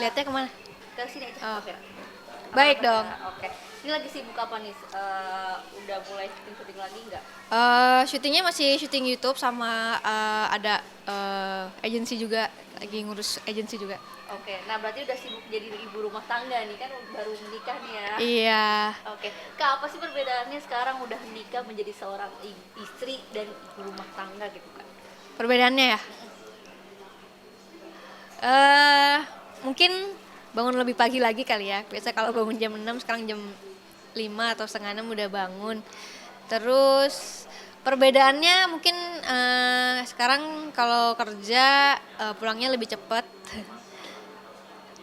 Lihatnya kemana? Ke sini aja, Oh, kamera. Apa baik kabar dong. Kak? Oke. Ini lagi sibuk apa nih? Udah mulai syuting-syuting lagi nggak? Syutingnya masih syuting YouTube sama ada agensi juga, lagi ngurus agensi juga. Oke, nah berarti udah sibuk jadi ibu rumah tangga nih kan baru menikah nih ya. Iya, Oke, Kak apa sih perbedaannya sekarang udah menikah menjadi seorang istri dan ibu rumah tangga gitu Kak? perbedaannya ya. eh Mungkin bangun lebih pagi lagi kali ya. Biasa kalau bangun jam 6, sekarang jam 5 atau setengah 6 udah bangun. Terus perbedaannya mungkin sekarang kalau kerja pulangnya lebih cepat.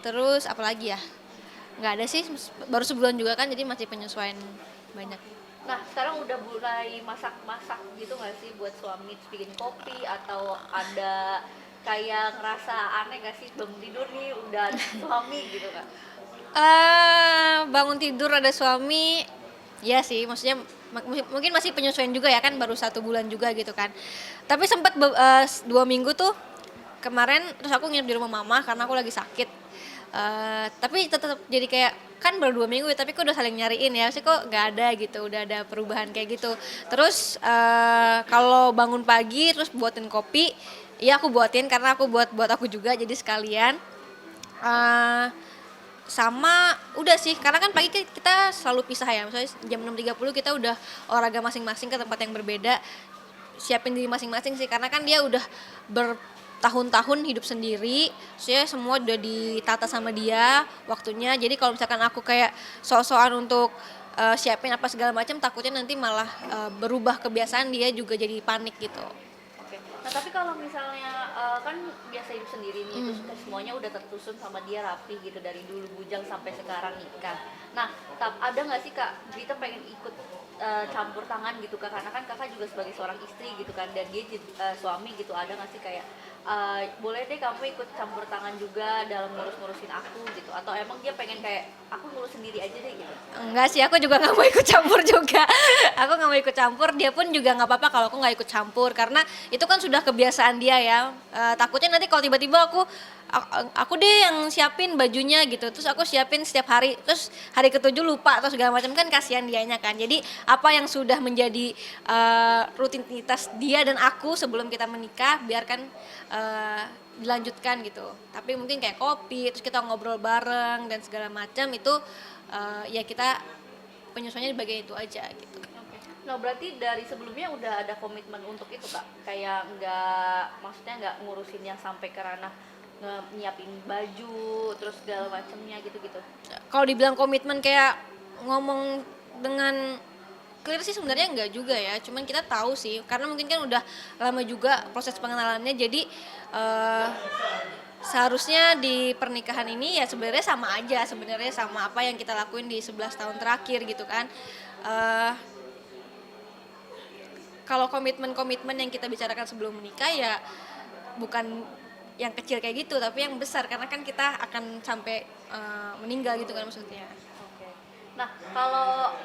Terus apalagi ya? Nggak ada sih, baru sebulan juga kan, jadi masih penyesuaian banyak. Nah sekarang udah mulai masak-masak gitu nggak sih buat suami, terus bikin kopi atau ada kayak ngerasa aneh nggak sih bangun tidur nih udah ada suami gitu Kak? Bangun tidur ada suami, ya sih, maksudnya mungkin masih penyesuaian juga ya kan, baru 1 bulan juga gitu kan. Tapi sempat 2 minggu tuh kemarin, terus aku nginep di rumah mama karena aku lagi sakit. Tapi tetap jadi kayak, kan baru 2 minggu ya, tapi kok udah saling nyariin ya, sih kok nggak ada gitu, udah ada perubahan kayak gitu. Terus kalau bangun pagi terus buatin kopi, iya aku buatin karena aku buat aku juga, jadi sekalian. Eh, Sama udah sih, karena kan pagi kita selalu pisah ya, misalnya jam 6.30 kita udah olahraga masing-masing ke tempat yang berbeda, siapin diri masing-masing sih, karena kan dia udah bertahun-tahun hidup sendiri, saya semua udah ditata sama dia waktunya. Jadi kalau misalkan aku kayak sok-sokan untuk siapin apa segala macam, takutnya nanti malah berubah kebiasaan, dia juga jadi panik gitu. Oke. Nah, tapi kalau misalnya kan biasa hidup sendiri nih, terus semuanya udah tersusun sama dia rapi gitu dari dulu bujang sampai sekarang nikah. Nah, ada nggak sih Kak, Vita pengen ikut campur tangan gitu Kak? Karena kan Kakak juga sebagai seorang istri gitu kan, dan dia suami gitu. Ada nggak sih kayak boleh deh kamu ikut campur tangan juga dalam ngurus-ngurusin aku gitu? Atau emang dia pengen kayak aku ngurus sendiri aja deh gitu? Enggak sih, aku juga nggak mau ikut campur juga. Aku nggak mau ikut campur, dia pun juga nggak apa-apa kalau aku nggak ikut campur, karena itu kan sudah kebiasaan dia ya. Takutnya nanti kalau tiba-tiba aku deh yang siapin bajunya gitu, terus aku siapin setiap hari, terus hari ketujuh lupa atau segala macam, kan kasihan dianya kan. Jadi apa yang sudah menjadi rutinitas dia dan aku sebelum kita menikah, biarkan dilanjutkan gitu. Tapi mungkin kayak kopi, terus kita ngobrol bareng dan segala macam itu, ya kita penyesuaiannya di bagian itu aja gitu. Oke. Nah berarti dari sebelumnya udah ada komitmen untuk itu Kak? Kayak nggak, maksudnya nggak ngurusin yang sampai ke ranah nyiapin baju, terus segala macemnya gitu-gitu? Kalau dibilang komitmen kayak ngomong dengan clear sih sebenarnya enggak juga ya, cuman kita tahu sih, karena mungkin kan udah lama juga proses pengenalannya, jadi eh, seharusnya di pernikahan ini ya sebenarnya sama aja, sebenarnya sama apa yang kita lakuin di 11 tahun terakhir gitu kan. Eh, Kalau komitmen-komitmen yang kita bicarakan sebelum menikah ya bukan yang kecil kayak gitu, tapi yang besar, karena kan kita akan sampai meninggal gitu kan maksudnya. Oke. Nah kalau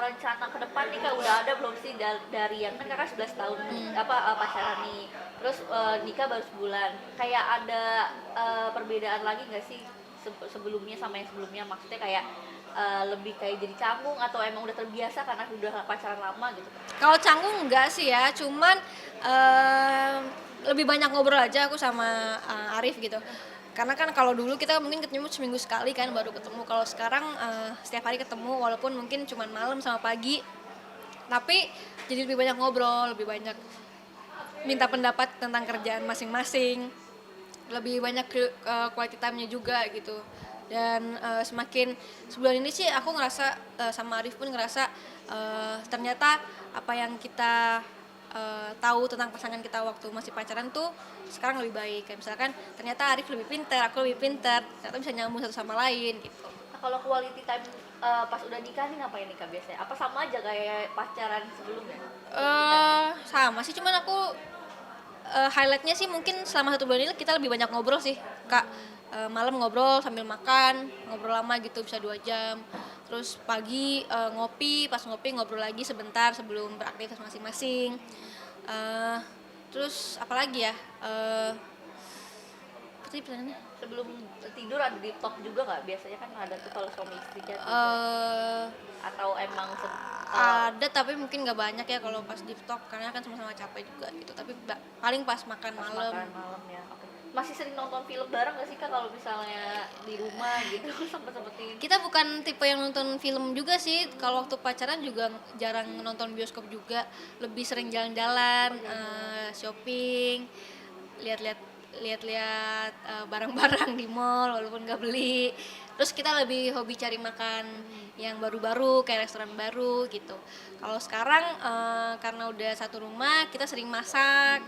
rencana ke depan nih Kak udah ada belum sih dari yang kan Kakak 11 tahun pacaran nih, terus nikah baru sebulan, kayak ada perbedaan lagi nggak sih sebelumnya sama yang sebelumnya, maksudnya kayak lebih kayak jadi canggung atau emang udah terbiasa karena udah pacaran lama gitu Kak? Kalau canggung enggak sih ya, cuman lebih banyak ngobrol aja aku sama Arif gitu. Karena kan kalau dulu kita mungkin ketemu seminggu sekali kan baru ketemu. Kalau sekarang setiap hari ketemu, walaupun mungkin cuman malam sama pagi. Tapi jadi lebih banyak ngobrol, lebih banyak minta pendapat tentang kerjaan masing-masing. Lebih banyak quality time-nya juga gitu. Dan semakin sebulan ini sih aku ngerasa, sama Arif pun ngerasa ternyata apa yang kita tahu tentang pasangan kita waktu masih pacaran tuh sekarang lebih baik. Kayak misalkan ternyata Arif lebih pintar, aku lebih pintar, ternyata bisa nyambung satu sama lain gitu. Nah, kalau quality time pas udah nikah nih ngapain nih Kak biasanya? Apa sama aja kayak pacaran sebelumnya quality time-nya? Sama sih, cuman aku highlightnya sih mungkin selama 1 bulan ini kita lebih banyak ngobrol sih kak. Malam ngobrol sambil makan, ngobrol lama gitu, bisa 2 jam. Terus pagi ngopi, pas ngopi ngobrol lagi sebentar sebelum beraktivitas masing-masing. Terus apalagi ya, apa sih pertanyaannya? Sebelum tidur ada deep talk juga nggak? Biasanya kan ada tuh kalau suami istri chat gitu. eh Atau emang kalau ada tapi mungkin nggak banyak ya kalau pas deep talk karena kan sama-sama capek juga gitu. Tapi paling pas makan pas malam. makan malam ya? Oke. Masih sering nonton film bareng nggak sih Kak kalau misalnya di rumah gitu sempet-sempetin? Kita bukan tipe yang nonton film juga sih. Kalau waktu pacaran juga jarang nonton bioskop juga. Lebih sering jalan-jalan, shopping, lihat-lihat lihat-lihat barang-barang di mall walaupun nggak beli. Terus kita lebih hobi cari makan yang baru-baru kayak restoran baru gitu. Kalau sekarang karena udah satu rumah, kita sering masak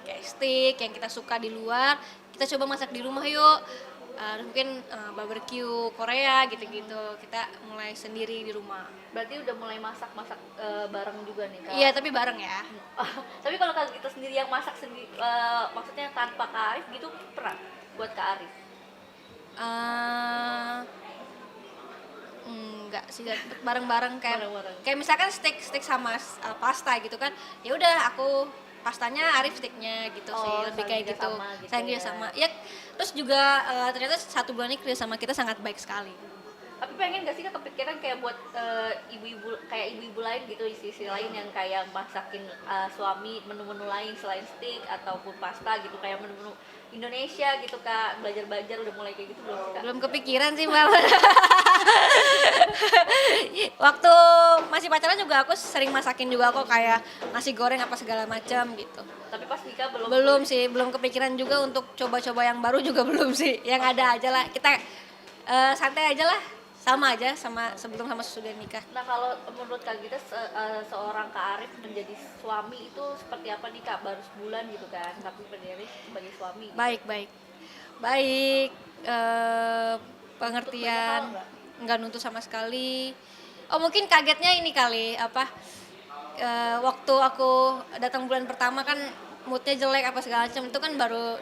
kayak steak yang kita suka di luar, kita coba masak di rumah yuk. Terus mungkin barbecue Korea gitu-gitu, kita mulai sendiri di rumah. Berarti udah mulai masak-masak bareng juga nih Kak? Iya tapi bareng ya. Tapi kalau Kak Gita sendiri yang masak sendiri, maksudnya tanpa Kak Arif gitu pernah buat Kak Arif? Eh, enggak sih, bareng-bareng kayak Bareng-bareng. kayak misalkan steak sama pasta gitu kan, ya udah aku pastanya, Arif steaknya gitu sih, Oh, lebih saling kayak gitu, kerjasama gitu saling ya. kerjasama ya. Terus juga ternyata 1 bulan ini kerjasama kita sangat baik sekali. Tapi pengen gak sih Kak kepikiran kayak buat ibu-ibu kayak ibu-ibu lain gitu, istri-istri lain yang kayak masakin suami menu-menu lain selain steak ataupun pasta gitu, kayak menu-menu Indonesia gitu Kak, belajar-belajar udah mulai kayak gitu belum sih Kak? Belum kepikiran sih mbak. Waktu masih pacaran juga aku sering masakin juga kok, kayak nasi goreng apa segala macam gitu. Tapi pas nikah belum? Belum sih, belum kepikiran juga untuk coba-coba yang baru juga belum sih. Yang ada aja lah, kita santai aja lah, sama aja sama sebelum sama sesudah nikah. Nah kalau menurut Kak Gita seorang Kak Arif menjadi suami itu seperti apa nih Kak? Baru sebulan gitu kan, tapi berdiri sebagai suami. Baik, baik. Baik, pengertian, Nuntut banyak hal nggak nuntut sama sekali. Oh mungkin kagetnya ini kali, apa, waktu aku datang bulan pertama kan moodnya jelek apa segala macam, itu kan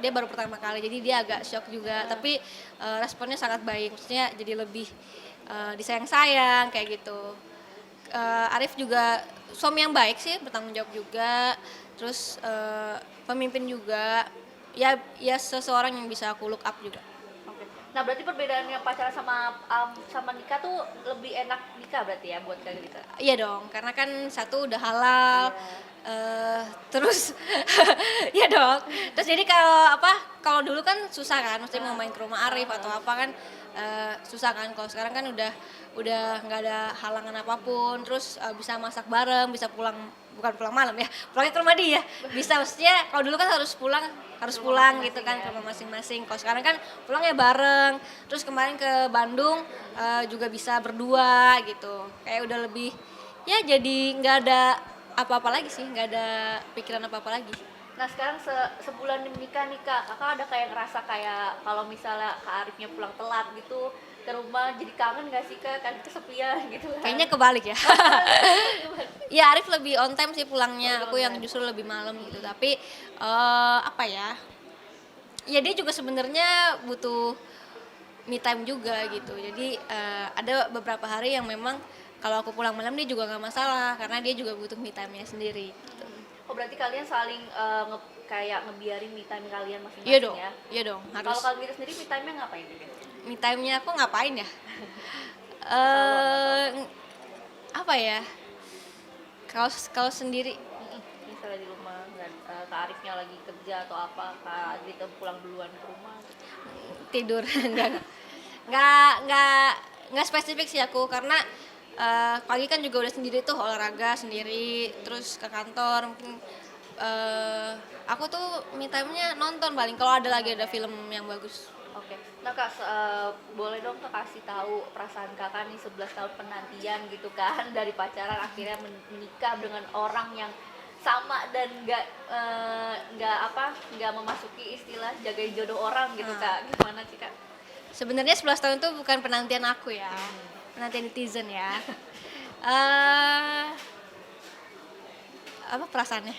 dia baru pertama kali, jadi dia agak shock juga. Tapi responnya sangat baik, maksudnya jadi lebih disayang-sayang kayak gitu. Arif juga suami yang baik sih, bertanggung jawab juga, terus pemimpin juga, ya seseorang yang bisa aku look up juga. Oke. Nah berarti perbedaannya pacaran sama nikah tuh lebih enak nikah berarti ya buat Kak Gita? Iya dong, karena kan satu udah halal, terus ya dong. Terus jadi kalau dulu kan susah kan, maksudnya mau main ke rumah Arif atau apa kan susah kan. Kalau sekarang kan udah nggak ada halangan apapun, terus bisa masak bareng, bisa bukan pulang malam ya, pulangnya ke rumah dia. Bisa, maksudnya kalau dulu kan harus pulang gitu kan ke rumah masing-masing. Kalau sekarang kan pulangnya bareng. Terus kemarin ke Bandung juga bisa berdua gitu. Kayak udah lebih, ya jadi nggak ada apa-apa lagi sih, nggak ada pikiran apa-apa lagi. Nah sekarang sebulan nikah kakak ada kayak ngerasa kayak kalau misalnya Kak Arifnya pulang telat gitu ke rumah jadi kangen gak sih Kak? Kan kesepian gitu kan? Kayaknya kebalik ya. Ya Arif lebih on time sih pulangnya, aku yang justru lebih malam gitu. Tapi apa ya? Ya dia juga sebenarnya butuh me time juga gitu. Jadi ada beberapa hari yang memang kalau aku pulang malam dia juga nggak masalah karena dia juga butuh me time-nya sendiri. Gitu. Oh berarti kalian saling kayak ngebiarin me time kalian Iya masing-masing dong, ya? iya dong harus. Kalau Kak Gita sendiri me time-nya ngapain gitu? Me time-nya aku ngapain ya? Selalu Apa ya? Kalau sendiri misalnya di rumah nggak Kak Arifnya lagi kerja atau apa, Kak Gita pulang duluan ke rumah gitu. tidur nggak spesifik sih aku karena pagi kan juga udah sendiri tuh olahraga sendiri, terus ke kantor mungkin aku tuh me time-nya nonton paling kalau ada film yang bagus. Oke. Nah Kak, boleh dong Kak kasih tahu perasaan Kakak nih 11 tahun penantian gitu kan dari pacaran akhirnya menikah dengan orang yang sama dan nggak memasuki istilah jagain jodoh orang gitu Kak. Gimana sih Kak? Sebenarnya 11 tahun itu bukan penantian aku ya, penantian netizen ya. Apa perasaannya?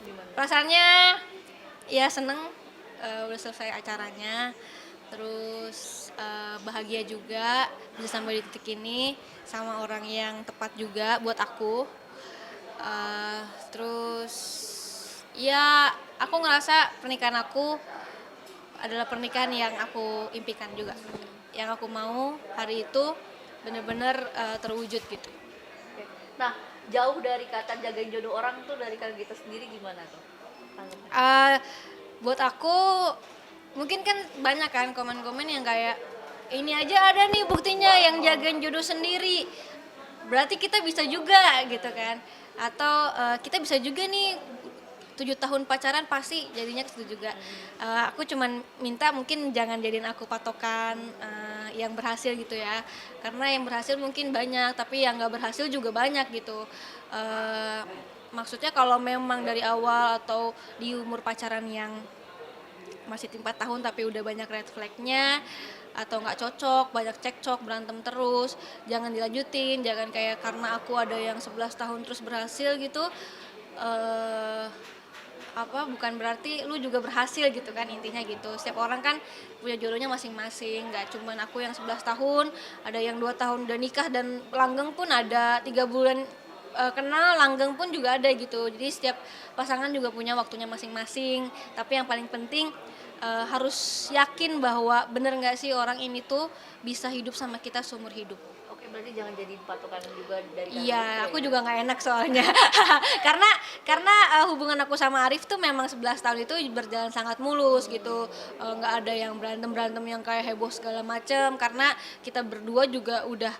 Gimana? Perasaannya ya seneng, udah selesai acaranya, terus bahagia juga bisa sampai di titik ini sama orang yang tepat juga buat aku. Terus ya aku ngerasa pernikahan aku adalah pernikahan yang aku impikan juga, yang aku mau hari itu bener-bener terwujud gitu. Oke. Nah, jauh dari kata jagain jodoh orang tuh dari Kak Gita sendiri gimana tuh? Tanggapan? Eh, buat aku mungkin kan banyak kan komen-komen yang kayak ini aja ada nih buktinya yang jagain jodoh sendiri, berarti kita bisa juga gitu kan, atau kita bisa juga nih 7 tahun pacaran pasti jadinya ke situ juga. Aku cuman minta mungkin jangan jadiin aku patokan yang berhasil gitu ya, karena yang berhasil mungkin banyak tapi yang nggak berhasil juga banyak gitu. Eh, Maksudnya kalau memang dari awal atau di umur pacaran yang masih 4 tahun tapi udah banyak red flag-nya atau nggak cocok, banyak cekcok, berantem terus, jangan dilanjutin, jangan kayak karena aku ada yang 11 tahun terus berhasil gitu, eh bukan berarti lu juga berhasil gitu kan, intinya gitu. Setiap orang kan punya jodohnya masing-masing, nggak cuman aku yang 11 tahun, ada yang 2 tahun udah nikah dan langgeng pun ada, 3 bulan kenal langgeng pun juga ada gitu. Jadi setiap pasangan juga punya waktunya masing-masing, tapi yang paling penting harus yakin bahwa bener nggak sih orang ini tuh bisa hidup sama kita seumur hidup. Oke, berarti jangan jadi patokan juga dari Kak Gita Iya, aku ya? juga nggak enak soalnya. Karena hubungan aku sama Arif tuh memang 11 tahun itu berjalan sangat mulus gitu. Nggak ada yang berantem-berantem yang kayak heboh segala macem, karena kita berdua juga udah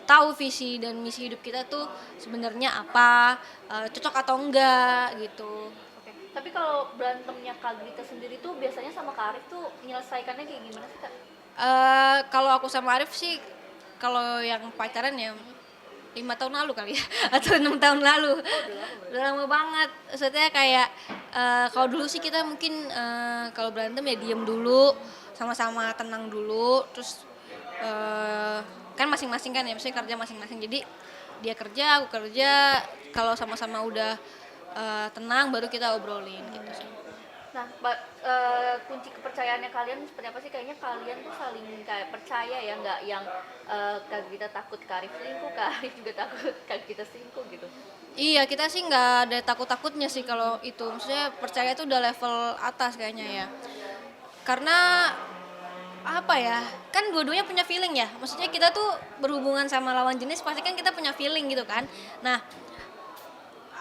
tahu visi dan misi hidup kita tuh sebenarnya apa, cocok atau enggak gitu. Oke. Tapi kalau berantemnya Kak Gita sendiri tuh biasanya sama Kak Arif tuh menyelesaikannya kayak gimana sih, Kak? Kalau aku sama Arif sih, kalau yang pacaran ya 5 tahun lalu kali ya atau 6 tahun lalu, Oh, udah lama berarti. udah lama banget. Maksudnya kayak kalau dulu sih kita mungkin kalau berantem ya diem dulu, sama-sama tenang dulu, terus kan masing-masing kan ya, maksudnya kerja masing-masing, jadi dia kerja aku kerja, kalau sama-sama udah tenang baru kita obrolin gitu sih. Nah, kunci kepercayaannya kalian seperti apa sih? Kayaknya kalian tuh saling kayak percaya ya, nggak yang Kak Gita takut Kak Arif selingkuh, Kak Arif juga takut Kak Gita selingkuh gitu. Iya, kita sih nggak ada takut-takutnya sih kalau itu. Maksudnya percaya itu udah level atas kayaknya ya. Karena apa ya? Kan dua-duanya punya feeling ya. Maksudnya kita tuh berhubungan sama lawan jenis pasti kan kita punya feeling gitu kan. Nah,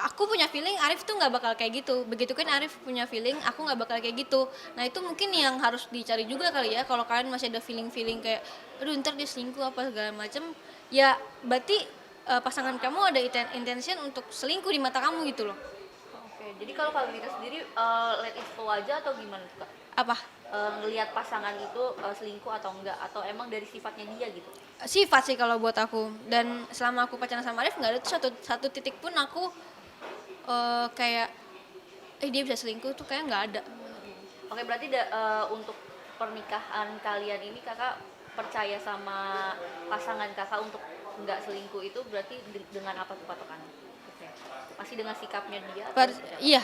aku punya feeling Arif tuh nggak bakal kayak gitu. Begitu kan Arif punya feeling, aku nggak bakal kayak gitu. Nah itu mungkin yang harus dicari juga kali ya. Kalau kalian masih ada feeling-feeling kayak, aduh ntar dia selingkuh apa segala macem, ya berarti pasangan kamu ada intention untuk selingkuh di mata kamu gitu loh. Oke, jadi kalau Kak Gita sendiri let it flow aja atau gimana tuh, Kak? Apa? Ngelihat pasangan itu selingkuh atau enggak, atau emang dari sifatnya dia gitu? Sifat sih kalau buat aku. Dan selama aku pacaran sama Arif nggak ada tuh satu titik pun aku kayak, dia bisa selingkuh tuh kayak nggak ada. Oke, berarti untuk pernikahan kalian ini kakak percaya sama pasangan kakak untuk nggak selingkuh itu berarti dengan apa tuh patokannya? Oke. Masih dengan sikapnya dia atau seperti apa? Iya,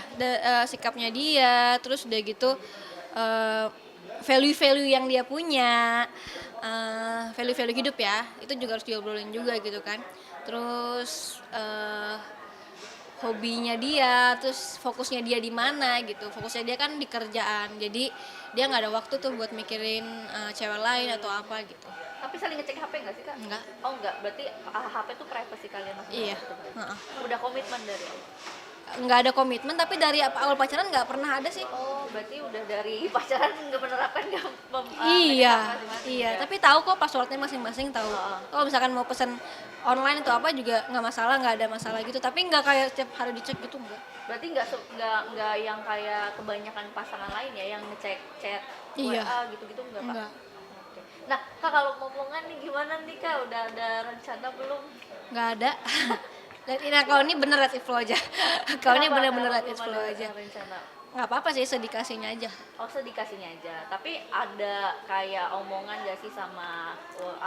sikapnya dia, terus udah gitu eh, value-value yang dia punya, value-value hidup ya, itu juga harus diobrolin juga gitu kan. Terus hobinya dia, terus fokusnya dia di mana gitu. Fokusnya dia kan di kerjaan, jadi dia nggak ada waktu tuh buat mikirin cewek lain atau apa gitu. Tapi saling ngecek HP nggak sih kak? Enggak. Oh enggak, berarti HP tuh privacy kalian Iya. masing-masing gitu, Kak? Heeh. Udah komitmen dari awal? Nggak ada komitmen, tapi dari awal pacaran nggak pernah ada sih. Oh berarti udah dari pacaran nggak menerapkan nggak ngecek Iya, HP masing-masing iya. ya? Tapi tahu kok passwordnya masing-masing tahu. Heeh. Kalau misalkan mau pesan online atau apa juga nggak masalah, nggak ada masalah gitu. Tapi nggak kayak setiap hari dicek gitu enggak. Berarti nggak yang kayak kebanyakan pasangan lain ya yang ngecek chat Iya. WA gitu-gitu nggak pak? Enggak. Oke. Nah kak kalau ngomongan nih gimana nih kak? Udah ada rencana belum? Nggak ada. Nah, kalau ini bener let it flow aja. Kalau ini Kenapa? bener-bener Kenapa let it belum flow ada aja. rencana? Nggak apa-apa sih, sedikasinya aja. Oh sedikasinya aja. Tapi ada kayak omongan gak sih sama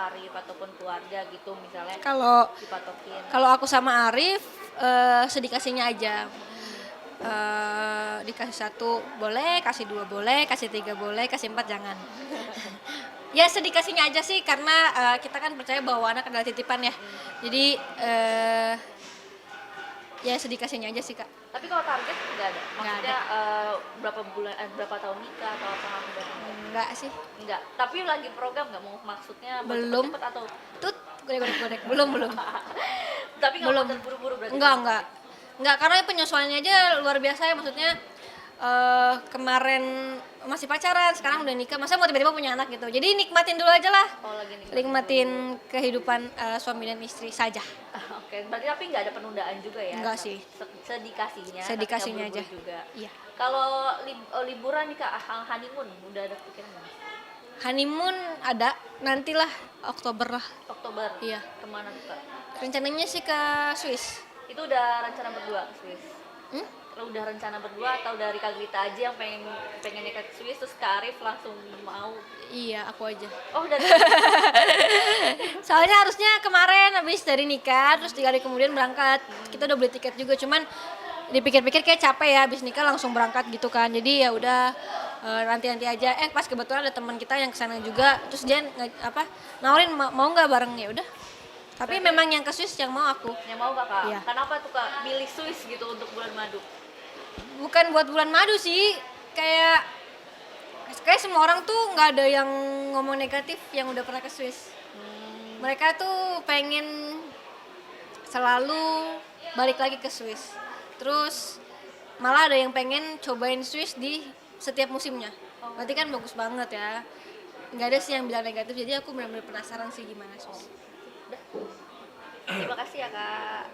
Arif ataupun keluarga gitu misalnya Kalau dipatokin? kalau aku sama Arif sedikasinya aja. Dikasih 1 boleh, kasih 2 boleh, kasih 3 boleh, kasih 4 jangan. Ya sedikasinya aja sih, karena kita kan percaya bahwa anak adalah titipan ya. Jadi ya sedikasinya aja sih Kak. Tapi kalau target nggak ada. Nggak Maksudnya berapa bulan, berapa tahun nikah atau apa enggak? Enggak sih, Enggak. Tapi lagi program nggak mau maksudnya mau belum. cepet-cepet atau Tut, godek-godek, belum. tapi nggak mau Belum. terburu-buru berarti. Enggak, karena penyesuaiannya aja luar biasa ya, maksudnya kemarin masih pacaran, sekarang udah nikah, masa mau tiba-tiba punya anak gitu. Jadi nikmatin dulu aja lah. Oh, lagi nikah. Nikmatin kehidupan suami dan istri saja. Oke, berarti tapi nggak ada penundaan juga ya? Enggak sih. Sedikasinya. tapi Sedikasinya nggak aja. buru-buru juga. Iya. Kalau liburan nih Kak, honeymoon udah ada pikiran nggak? Honeymoon ada, nantilah Oktober lah. Oktober. Iya. Kemana tuh Kak? Rencananya sih ke Swiss. Itu udah rencana berdua ke Swiss? Hmm? Udah rencana berdua atau dari Kak Grita aja yang pengen nikah ke Swiss terus Kak Arif langsung mau? Iya, aku aja. Oh, udah. Soalnya harusnya kemarin habis dari nikah, terus 3 hari kemudian berangkat. Kita udah beli tiket juga, cuman dipikir-pikir kayak capek ya, habis nikah langsung berangkat gitu kan. Jadi ya udah nanti-nanti aja. Pas kebetulan ada teman kita yang kesana juga, terus dia nawarin mau nggak bareng, ya udah. Tapi Berarti- memang yang ke Swiss yang mau aku. Yang mau Kakak? Iya. Kenapa tuh Kak pilih Swiss gitu untuk bulan madu? Bukan buat bulan madu sih, kayak semua orang tuh nggak ada yang ngomong negatif yang udah pernah ke Swiss. Mereka tuh pengen selalu balik lagi ke Swiss. Terus malah ada yang pengen cobain Swiss di setiap musimnya. Berarti kan bagus banget ya. Nggak ada sih yang bilang negatif, jadi aku benar-benar penasaran sih gimana Swiss. Terima kasih ya Kak.